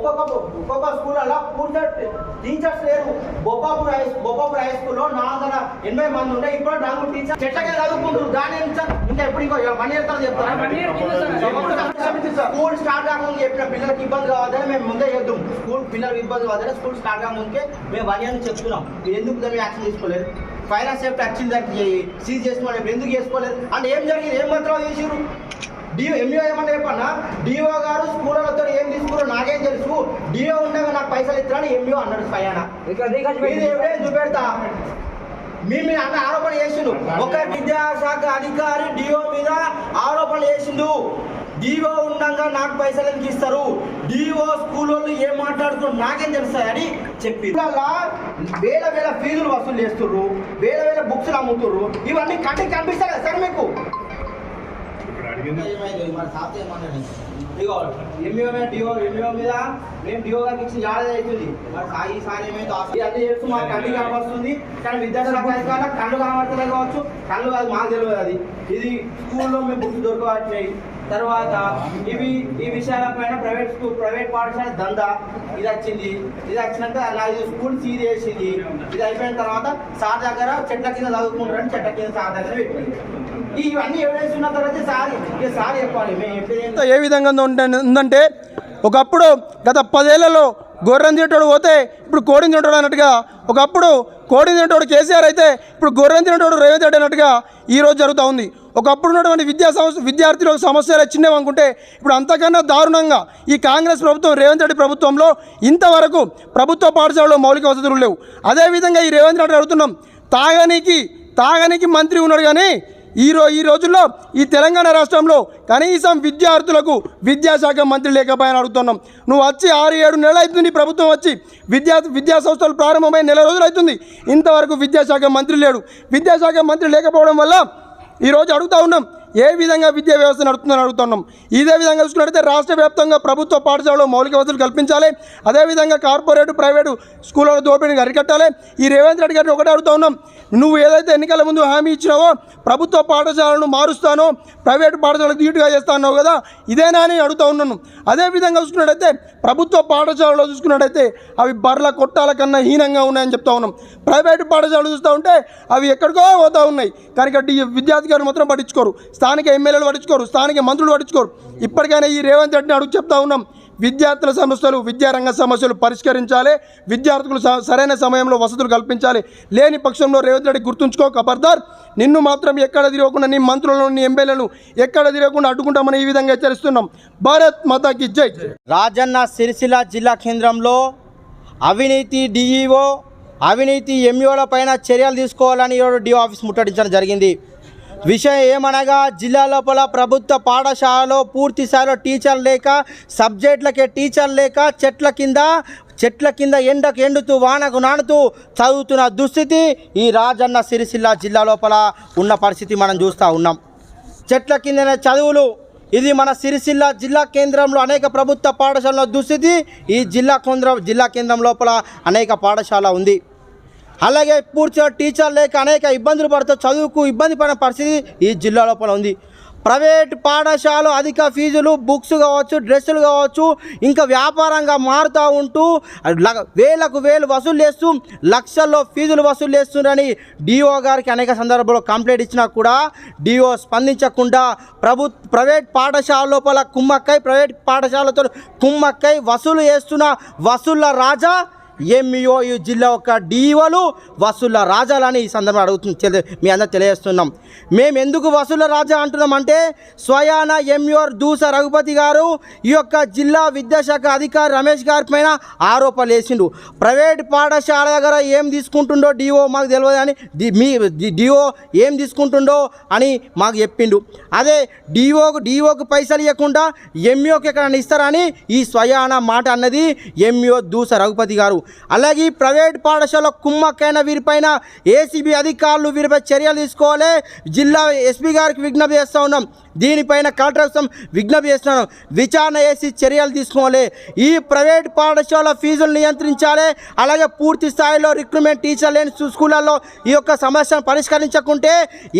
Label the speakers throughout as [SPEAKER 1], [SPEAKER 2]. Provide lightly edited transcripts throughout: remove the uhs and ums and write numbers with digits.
[SPEAKER 1] ఒక్కొక్క స్కూళ్ళలో పూర్తి టీచర్స్ లేరు. బొబ్బాపూర్ హై స్కూల్లో 480 మంది ఉండే, ఇప్పుడు 4 టీచర్ చెట్లకే చదువుకుంటారు. దాని ఇంకా ఎప్పుడు ఇంకో 1 year తర్వాత చెప్తారు. స్కూల్ స్టార్ట్ కాకముందు చెప్పిన పిల్లలకి ఇబ్బంది కావద్దని మేము ముందే చేద్దాం. స్కూల్ పిల్లలకి ఇబ్బంది కావద్దని స్కూల్ స్టార్ట్ కాకముందుకే మేము 1 year చెప్తున్నాం. మీరు ఎందుకు దాన్ని యాక్షన్ తీసుకోలేదు? ఫైనాన్స్ సేఫ్టీ వచ్చింది దానికి సీజ్ చేసుకున్నాం, ఎందుకు చేసుకోలేదు అంటే ఏం జరిగింది? ఏం మాత్రం చేసిరు? ఎంఈఓ ఏమన్నా చెప్పన్నా, డిఓ గారు స్కూళ్ళతో ఏం తీసుకున్నారో నాకేం తెలుసు, డిఓ ఉండగా నాకు పైసలు ఇస్తారని ఎంఈఓ అన్నాడు. స్వయానా చూపెడతా మీ మీద అన్న ఆరోపణ చేసిండు. ఒక విద్యాశాఖ అధికారి డిఓ మీద ఆరోపణ చేసిండు. డిఓ ఉండగా నాకు పైసలు ఎందుకు ఇస్తారు, డిఓ స్కూల్ వాళ్ళు ఏం మాట్లాడుతున్నారు నాకేం తెలుస్తాయని చెప్పి వేల ఫీజులు వసూలు చేస్తుర్రు, వేల బుక్స్లు అమ్ముతుర్రు. ఇవన్నీ కంటికి కనిపిస్తాయి సార్ మీకు? ఎంఈఓ మీద మేము డిఓ గారికి ఇచ్చిన జాగ్రత్త అవుతుంది. మరి ఈసారి ఏమైతే అన్ని చేస్తూ మాకు కళ్ళు కనబడుతుంది, కానీ విద్యాశాఖ అధికారులకు కళ్ళు కనబడతలేదు కావచ్చు, కళ్ళు కాదు మాకు తెలియదు. అది ఇది స్కూల్లో మేము బుక్స్ దొరకవచ్చినాయి. తర్వాత ఈ విషయాలపైన ప్రైవేట్ పాఠశాల దందా ఇది వచ్చినాక ఇది స్కూల్ సీజ్ చేసింది. ఇది అయిపోయిన తర్వాత సార్ దగ్గర చెట్ల కింద చదువుకుంటారని చెట్ల కింద సార్ దగ్గర పెట్టింది. ఇవన్నీ ఎవిడెన్స్ ఉన్న తర్వాత సార్ చెప్పాలి.
[SPEAKER 2] ఏ విధంగా ఉందంటే, ఒకప్పుడు గత 10 ఏళ్లలో గొర్రెం తింటాడు పోతే ఇప్పుడు కోడిని తింటాడు అన్నట్టుగా, ఒకప్పుడు కోడిని తింటాడు కేసీఆర్ అయితే ఇప్పుడు గొర్రెం తింటాడు రేవంత్ రెడ్డి అన్నట్టుగా ఈరోజు జరుగుతూ ఉంది. ఒకప్పుడు ఉన్నటువంటి విద్యార్థులకు సమస్యలు చిన్నవి అనుకుంటే ఇప్పుడు అంతకన్నా దారుణంగా ఈ కాంగ్రెస్ ప్రభుత్వం, రేవంత్ రెడ్డి ప్రభుత్వంలో ఇంతవరకు ప్రభుత్వ పాఠశాలలో మౌలిక వసతులు లేవు. అదేవిధంగా ఈ రేవంత్ రెడ్డి అడుగుతున్నాం, తాగనికి మంత్రి ఉన్నాడు, కానీ ఈ రోజుల్లో ఈ తెలంగాణ రాష్ట్రంలో కనీసం విద్యార్థులకు విద్యాశాఖ మంత్రి లేకపోయాని అడుగుతున్నాం. నువ్వు వచ్చి 6-7 నెలలు అవుతుంది, ప్రభుత్వం వచ్చి విద్యా సంస్థలు ప్రారంభమై 1 నెల రోజులు అవుతుంది, ఇంతవరకు విద్యాశాఖ మంత్రి లేడు. విద్యాశాఖ మంత్రి లేకపోవడం వల్ల ఈరోజు అడుగుతూ ఉన్నాం, ఏ విధంగా విద్యా వ్యవస్థ నడుపుతుందని అడుగుతున్నాం. ఇదే విధంగా చూసుకున్నట్లయితే రాష్ట్ర వ్యాప్తంగా ప్రభుత్వ పాఠశాలలో మౌలిక వసతులు కల్పించాలి. అదేవిధంగా కార్పొరేట్ ప్రైవేటు స్కూళ్ళ దోపిడీని అరికట్టాలి. ఈ రేవంత్ రెడ్డి గారిని ఒకటే అడుగుతూ ఉన్నాం, నువ్వు ఏదైతే ఎన్నికల ముందు హామీ ఇచ్చినావో ప్రభుత్వ పాఠశాలను మారుస్తానో ప్రైవేటు పాఠశాలకు ధీటుగా చేస్తా అన్నావు కదా, ఇదేనా అని అడుగుతూ ఉన్నాను. అదేవిధంగా చూసుకున్నట్టయితే ప్రభుత్వ పాఠశాలలో చూసుకున్నట్టయితే అవి బర్ల కొట్టాల కన్నా హీనంగా ఉన్నాయని చెప్తా ఉన్నాం. ప్రైవేటు పాఠశాలలు చూస్తూ ఉంటే అవి ఎక్కడికో పోతూ ఉన్నాయి, కానీ విద్యార్థి మాత్రం పట్టించుకోరు, స్థానిక ఎమ్మెల్యేలు పట్టించుకోరు, స్థానిక మంత్రులు పట్టించుకోరు. ఇప్పటికైనా ఈ రేవంత్ రెడ్డిని అడుగు చెప్తా ఉన్నాం, విద్యార్థుల సమస్యలు, విద్యారంగ సమస్యలు పరిష్కరించాలి, విద్యార్థులు సరైన సమయంలో వసతులు కల్పించాలి. లేని పక్షంలో రేవంత్ రెడ్డి గుర్తుంచుకో ఖబర్దార్, నిన్ను మాత్రం ఎక్కడ తిరగకుండా, నీ మంత్రులను, నీ ఎమ్మెల్యేలను ఎక్కడ తిరగకుండా అడ్డుకుంటామని ఈ విధంగా హెచ్చరిస్తున్నాం. భారత్ మాతాకి జై.
[SPEAKER 1] రాజన్న సిరిసిల్ల జిల్లా కేంద్రంలో అవినీతి డిఈఓ, అవినీతి ఎంఈఓల పైన చర్యలు తీసుకోవాలని డిఓ ఆఫీస్ ముట్టడించడం జరిగింది. విషయం ఏమనగా, జిల్లా లోపల ప్రభుత్వ పాఠశాలలో పూర్తి స్థాయిలో టీచర్ లేక, సబ్జెక్టులకే టీచర్ లేక, చెట్ల కింద ఎండకు ఎండుతూ వానకు నానుతూ చదువుతున్న దుస్థితి ఈ రాజన్న సిరిసిల్ల జిల్లా లోపల ఉన్న పరిస్థితి మనం చూస్తూ ఉన్నాం. చెట్ల కిందనే చదువులు, ఇది మన సిరిసిల్ల జిల్లా కేంద్రంలో అనేక ప్రభుత్వ పాఠశాలలో దుస్థితి. ఈ జిల్లా కేంద్రం లోపల అనేక పాఠశాల ఉంది. అలాగే పూర్తిగా టీచర్ లేక అనేక ఇబ్బందులు పడుతూ చదువుకు ఇబ్బంది పడిన పరిస్థితి ఈ జిల్లా లోపల ఉంది. ప్రైవేట్ పాఠశాల అధిక ఫీజులు, బుక్స్ కావచ్చు, డ్రెస్సులు కావచ్చు, ఇంకా వ్యాపారంగా మారుతూ ఉంటూ వేలు వసూలు చేస్తూ లక్షల్లో ఫీజులు వసూలు చేస్తున్నారని డిఓ గారికి అనేక సందర్భాల్లో కంప్లైంట్ ఇచ్చినా కూడా డిఓ స్పందించకుండా ప్రైవేట్ పాఠశాల లోపల ప్రైవేట్ పాఠశాలతో కుమ్మక్కై వసూలు చేస్తున్న వసూళ్ల రాజా ఎంఈఓ, ఈ జిల్లా యొక్క డిఓలు వసూళ్ల రాజాలని ఈ సందర్భంగా మీ అందరూ తెలియజేస్తున్నాం. మేము ఎందుకు వసూళ్ల రాజా అంటున్నామంటే, స్వయాన ఎంఈఓ దూస రఘుపతి గారు ఈ యొక్క జిల్లా విద్యాశాఖ అధికారి రమేష్ గారి పైన ఆరోపణలు వేసిండు. ప్రైవేట్ పాఠశాల దగ్గర ఏం తీసుకుంటుండో డిఓ మాకు తెలియదు అని, డిఓ ఏం తీసుకుంటుండో అని మాకు చెప్పిండు. అదే డిఓకు పైసలు ఇవ్వకుండా ఎంఈఓకి ఎక్కడైనా ఇస్తారని ఈ స్వయాన మాట అన్నది ఎంఈఓ దూస రఘుపతి గారు. అలాగే ప్రైవేట్ పాఠశాల కుమ్మక్కైన వీరిపైన ఏసీబీ అధికారులు వీరిపై చర్యలు తీసుకోవాలి. జిల్లా ఎస్పీ గారికి విజ్ఞప్తి చేస్తూ ఉన్నాం. దీనిపైన కలెక్టర్ కోసం విజ్ఞప్తి చేస్తున్నాను. విచారణ చేసి చర్యలు తీసుకోవాలి. ఈ ప్రైవేట్ పాఠశాల ఫీజులు నియంత్రించాలి. అలాగే పూర్తి స్థాయిలో రిక్రూట్మెంట్ టీచర్ లేని స్కూళ్ళల్లో ఈ యొక్క సమస్యను పరిష్కరించకుంటే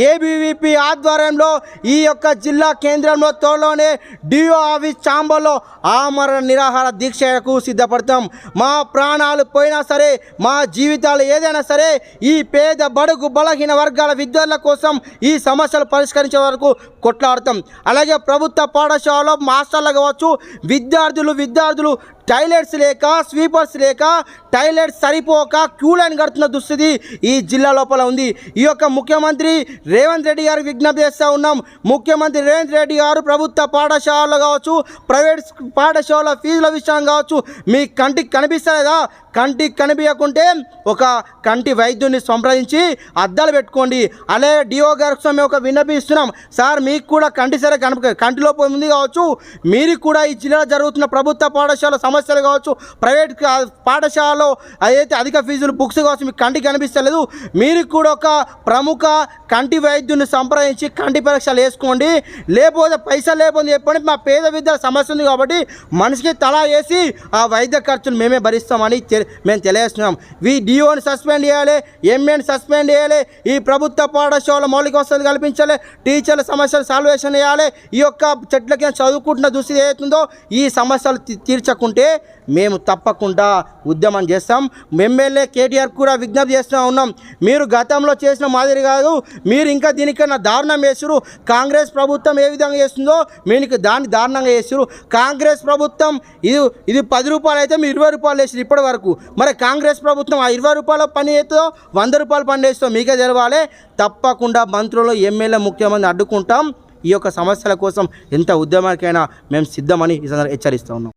[SPEAKER 1] ఏబీవీపీ ఆధ్వర్యంలో ఈ యొక్క జిల్లా కేంద్రంలో త్వరలోనే డిఓ ఆఫీస్ ఛాంబర్లో ఆమరణ నిరాహార దీక్షకు సిద్ధపడతాం. మా ప్రాణాలు పోయినా సరే, మా జీవితాలు ఏదైనా సరే, ఈ పేద బడుగు బలహీన వర్గాల విద్యార్థుల కోసం ఈ సమస్యలు పరిష్కరించే వరకు కొట్లాడతాం. అలాగే ప్రభుత్వ పాఠశాలలో మాస్టర్లు కావచ్చు, విద్యార్థులు టాయిలెట్స్ లేక, స్వీపర్స్ లేక, టాయిలెట్స్ సరిపోక క్యూ లైన్ కడుతున్న దుస్థితి ఈ జిల్లా లోపల ఉంది. ఈ యొక్క ముఖ్యమంత్రి రేవంత్ రెడ్డి గారికి విజ్ఞప్తి చేస్తూ ఉన్నాం. ముఖ్యమంత్రి రేవంత్ రెడ్డి గారు ప్రభుత్వ పాఠశాలలు కావచ్చు, ప్రైవేట్ పాఠశాల ఫీజుల విషయం కావచ్చు, మీ కంటికి కనిపిస్తలేదా? కంటికి కనిపించకుంటే ఒక కంటి వైద్యుని సంప్రదించి అద్దాలు పెట్టుకోండి. అలాగే డిఓ గారికి మేము ఒక విన్నపి ఇస్తున్నాం. సార్, మీకు కూడా కంటి సరే కంటిలో ఉంది కావచ్చు, మీరు కూడా ఈ జిల్లాలో జరుగుతున్న ప్రభుత్వ పాఠశాల సమస్యలు కావచ్చు, ప్రైవేట్ పాఠశాలలో అయితే అధిక ఫీజులు బుక్స్ కావచ్చు, మీకు కంటికి కనిపిస్తలేదు, మీరు కూడా ఒక ప్రముఖ కంటి వైద్యుని సంప్రదించి కంటి పరీక్షలు వేసుకోండి. లేకపోతే పైసలు లేకపోతే చెప్పండి, మా పేద విద్యల సమస్య ఉంది కాబట్టి మనిషికి తలా వేసి ఆ వైద్య ఖర్చులు మేమే భరిస్తామని మేము తెలియజేస్తున్నాం. డిఓని సస్పెండ్ చేయాలి, ఎంఏని సస్పెండ్ చేయాలి, ఈ ప్రభుత్వ పాఠశాల మౌలిక వసతులు కల్పించాలి, టీచర్ల సమస్యలు సాల్వేషన్ చేయాలి. ఈ యొక్క చెట్లకి చదువుకుంటున్న దుస్థితి ఏదైతుందో ఈ సమస్యలు తీర్చకుంటే మేము తప్పకుండా ఉద్యమం చేస్తాం. ఎమ్మెల్యే కేటీఆర్ కూడా విజ్ఞప్తి చేస్తూ ఉన్నాం. మీరు గతంలో చేసిన మాదిరి కాదు, మీరు ఇంకా దీనికన్నా దారుణం చేస్తున్నారు. కాంగ్రెస్ ప్రభుత్వం ఏ విధంగా చేస్తుందో మీకు దాన్ని దారుణంగా చేస్తున్నారు. కాంగ్రెస్ ప్రభుత్వం ఇది 10 రూపాయలు అయితే మీరు 20 రూపాయలు వేసారు ఇప్పటి వరకు. మరి కాంగ్రెస్ ప్రభుత్వం ఆ 20 రూపాయల పని చేస్తుందో 100 రూపాయల పని చేస్తుందో మీకే తెలవాలి. తప్పకుండా మంత్రులు, ఎమ్మెల్యే, ముఖ్యమంత్రి అడ్డుకుంటాం. ఈ యొక్క సమస్యల కోసం ఎంత ఉద్యమానికైనా మేము సిద్ధమని ఈ సందర్భంగా హెచ్చరిస్తూ ఉన్నాం.